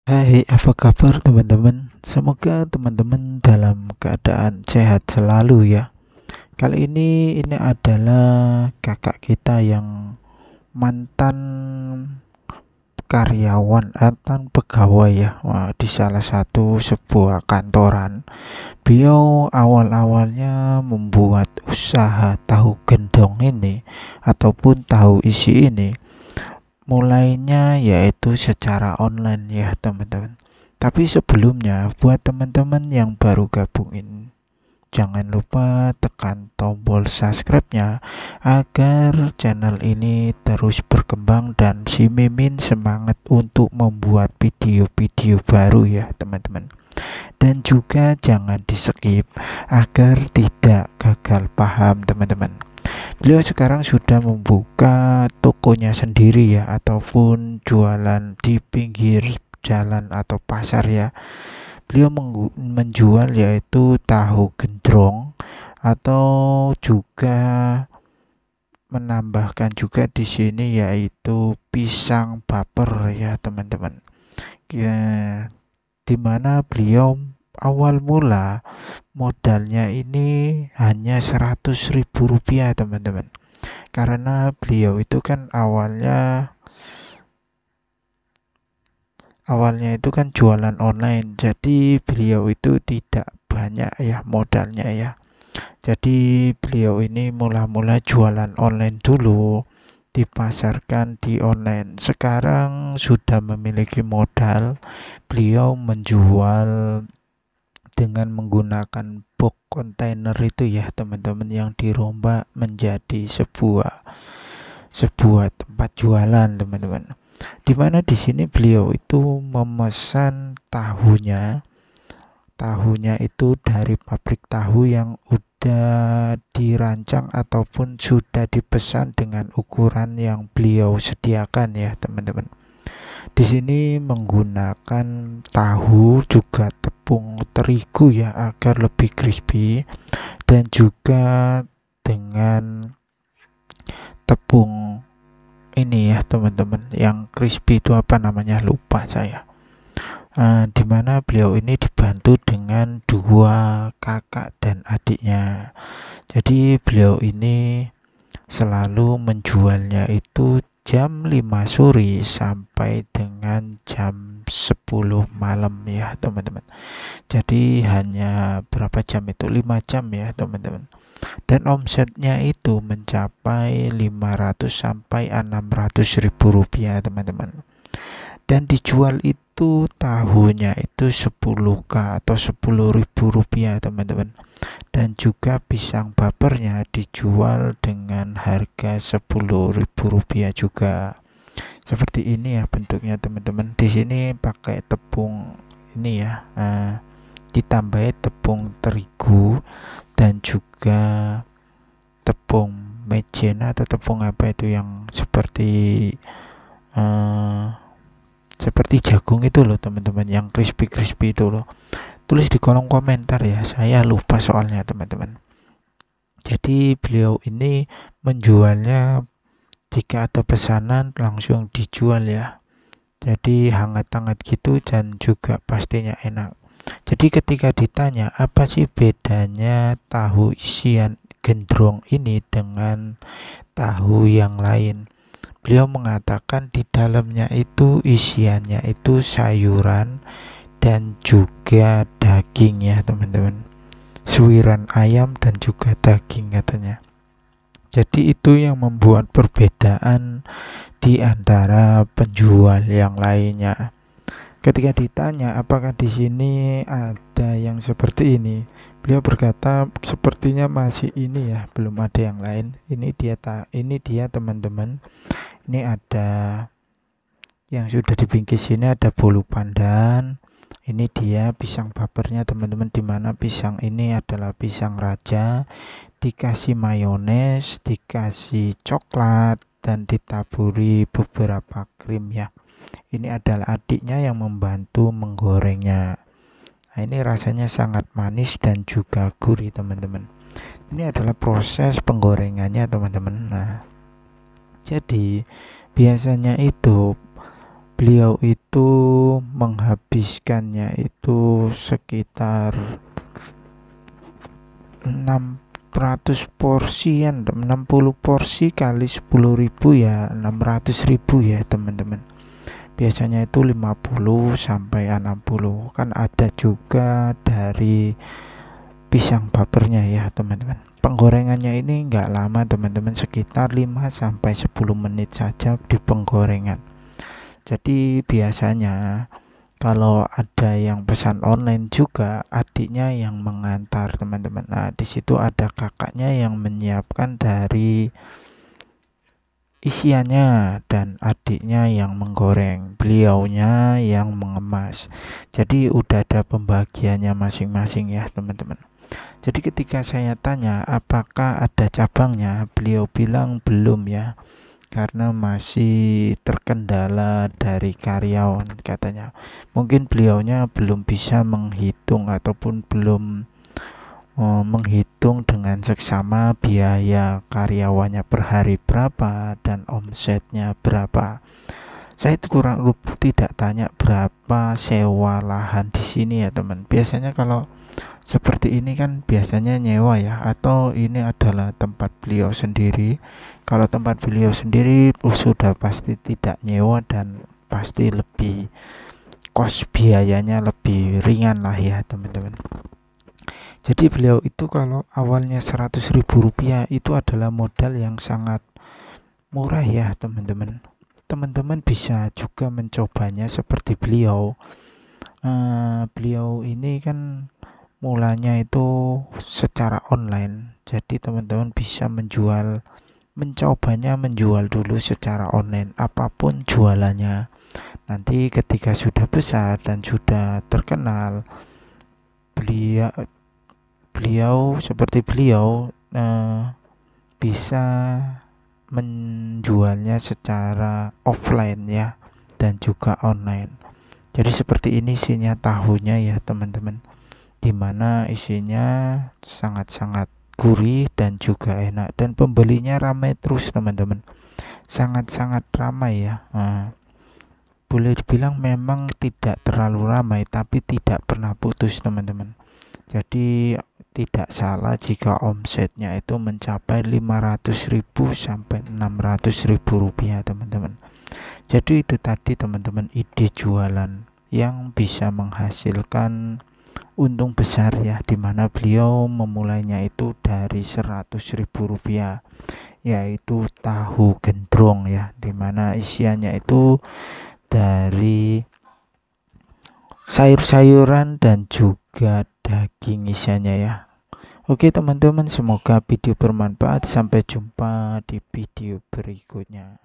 Hai, apa kabar teman-teman? Semoga teman-teman dalam keadaan sehat selalu ya. Kali ini adalah kakak kita yang mantan karyawan atau pegawai ya. Wah, di salah satu sebuah kantoran. Beliau awal-awalnya membuat usaha tahu gendong ini ataupun tahu isi ini. Mulainya yaitu secara online ya teman-teman. Tapi sebelumnya buat teman-teman yang baru gabungin, jangan lupa tekan tombol subscribe-nya agar channel ini terus berkembang dan si Mimin semangat untuk membuat video-video baru ya teman-teman. Dan juga jangan di skip agar tidak gagal paham teman-teman. Beliau sekarang sudah membuka tokonya sendiri ya, ataupun jualan di pinggir jalan atau pasar ya. Beliau menjual yaitu tahu gendrong atau juga menambahkan juga di sini yaitu pisang baper ya teman-teman. Ya, dimana beliau awal mula modalnya ini hanya 100.000 rupiah teman-teman, karena beliau itu kan awalnya itu kan jualan online, jadi beliau itu tidak banyak ya modalnya ya. Jadi beliau ini mula-mula jualan online dulu, dipasarkan di online. Sekarang sudah memiliki modal, beliau menjual dengan menggunakan box kontainer itu ya teman-teman, yang dirombak menjadi sebuah tempat jualan teman-teman. Dimana di sini beliau itu memesan tahunya itu dari pabrik tahu yang udah dirancang ataupun sudah dipesan dengan ukuran yang beliau sediakan ya teman-teman. Di sini menggunakan tahu juga tepung terigu ya agar lebih crispy, dan juga dengan tepung ini ya teman-teman, yang crispy itu apa namanya, lupa saya. Dimana beliau ini dibantu dengan dua kakak dan adiknya. Jadi beliau ini selalu menjualnya itu jam 5 sore sampai dengan jam 10 malam ya teman-teman. Jadi hanya berapa jam itu? 5 jam ya teman-teman. Dan omsetnya itu mencapai 500 sampai 600.000 rupiah teman-teman. Dan dijual itu tahunya itu 10k atau 10.000 rupiah teman-teman. Dan juga pisang bapernya dijual dengan harga 10.000 rupiah juga. Seperti ini ya bentuknya teman-teman. Di sini pakai tepung ini ya, ditambahi tepung terigu dan juga tepung maizena atau tepung apa itu yang eh, seperti jagung itu loh teman-teman, yang crispy crispy itu loh. Tulis di kolom komentar ya, saya lupa soalnya teman-teman. Jadi beliau ini menjualnya jika ada pesanan langsung dijual ya. Jadi hangat-hangat gitu dan juga pastinya enak. Jadi ketika ditanya apa sih bedanya tahu isian gendrong ini dengan tahu yang lain, beliau mengatakan di dalamnya itu isiannya itu sayuran dan juga daging ya teman-teman. Suiran ayam dan juga daging katanya. Jadi itu yang membuat perbedaan di antara penjual yang lainnya. Ketika ditanya apakah di sini ada yang seperti ini, beliau berkata sepertinya masih ini ya, belum ada yang lain. Ini dia teman-teman. Ini ada yang sudah dibingkis, ini ada bolu pandan. Ini dia pisang bapernya teman-teman, dimana pisang ini adalah pisang raja, dikasih mayones, dikasih coklat, dan ditaburi beberapa krim ya. Ini adalah adiknya yang membantu menggorengnya. Nah, ini rasanya sangat manis dan juga gurih teman-teman. Ini adalah proses penggorengannya teman-teman. Nah, jadi biasanya itu beliau itu menghabiskannya itu sekitar 600 porsian, 60 porsi kali 10.000 ya 600.000 ya teman-teman. Biasanya itu 50 sampai 60, kan ada juga dari pisang bapernya ya teman-teman. Penggorengannya ini enggak lama teman-teman, sekitar 5 sampai 10 menit saja di penggorengan. Jadi biasanya kalau ada yang pesan online juga adiknya yang mengantar teman-teman. Nah, di situ ada kakaknya yang menyiapkan dari isiannya dan adiknya yang menggoreng, beliaunya yang mengemas. Jadi udah ada pembagiannya masing-masing ya teman-teman. Jadi ketika saya tanya apakah ada cabangnya, beliau bilang belum ya, karena masih terkendala dari karyawan katanya. Mungkin beliaunya belum bisa menghitung ataupun belum menghitung dengan seksama biaya karyawannya per hari berapa dan omsetnya berapa. Saya tidak tanya berapa sewa lahan di sini ya teman. Biasanya kalau seperti ini kan biasanya nyewa ya, atau ini adalah tempat beliau sendiri. Kalau tempat beliau sendiri sudah pasti tidak nyewa dan pasti lebih kos biayanya lebih ringan lah ya teman-teman. Jadi beliau itu kalau awalnya 100.000 rupiah itu adalah modal yang sangat murah ya teman-teman. Teman-teman bisa juga mencobanya seperti beliau. Beliau ini kan mulanya itu secara online. Jadi teman-teman bisa mencobanya menjual dulu secara online apapun jualannya. Nanti ketika sudah besar dan sudah terkenal, beliau seperti beliau bisa menjualnya secara offline ya dan juga online. Jadi seperti ini isinya tahunya ya teman-teman, dimana isinya sangat-sangat gurih dan juga enak, dan pembelinya ramai terus teman-teman, sangat-sangat ramai ya. Boleh dibilang memang tidak terlalu ramai tapi tidak pernah putus teman-teman. Jadi tidak salah jika omsetnya itu mencapai 500.000 sampai 600.000 rupiah teman-teman. Jadi itu tadi teman-teman ide jualan yang bisa menghasilkan untung besar ya, dimana beliau memulainya itu dari 100.000 rupiah, yaitu tahu gendrong ya, dimana isiannya itu dari sayur-sayuran dan juga daging isiannya ya. Oke teman-teman, semoga video bermanfaat. Sampai jumpa di video berikutnya.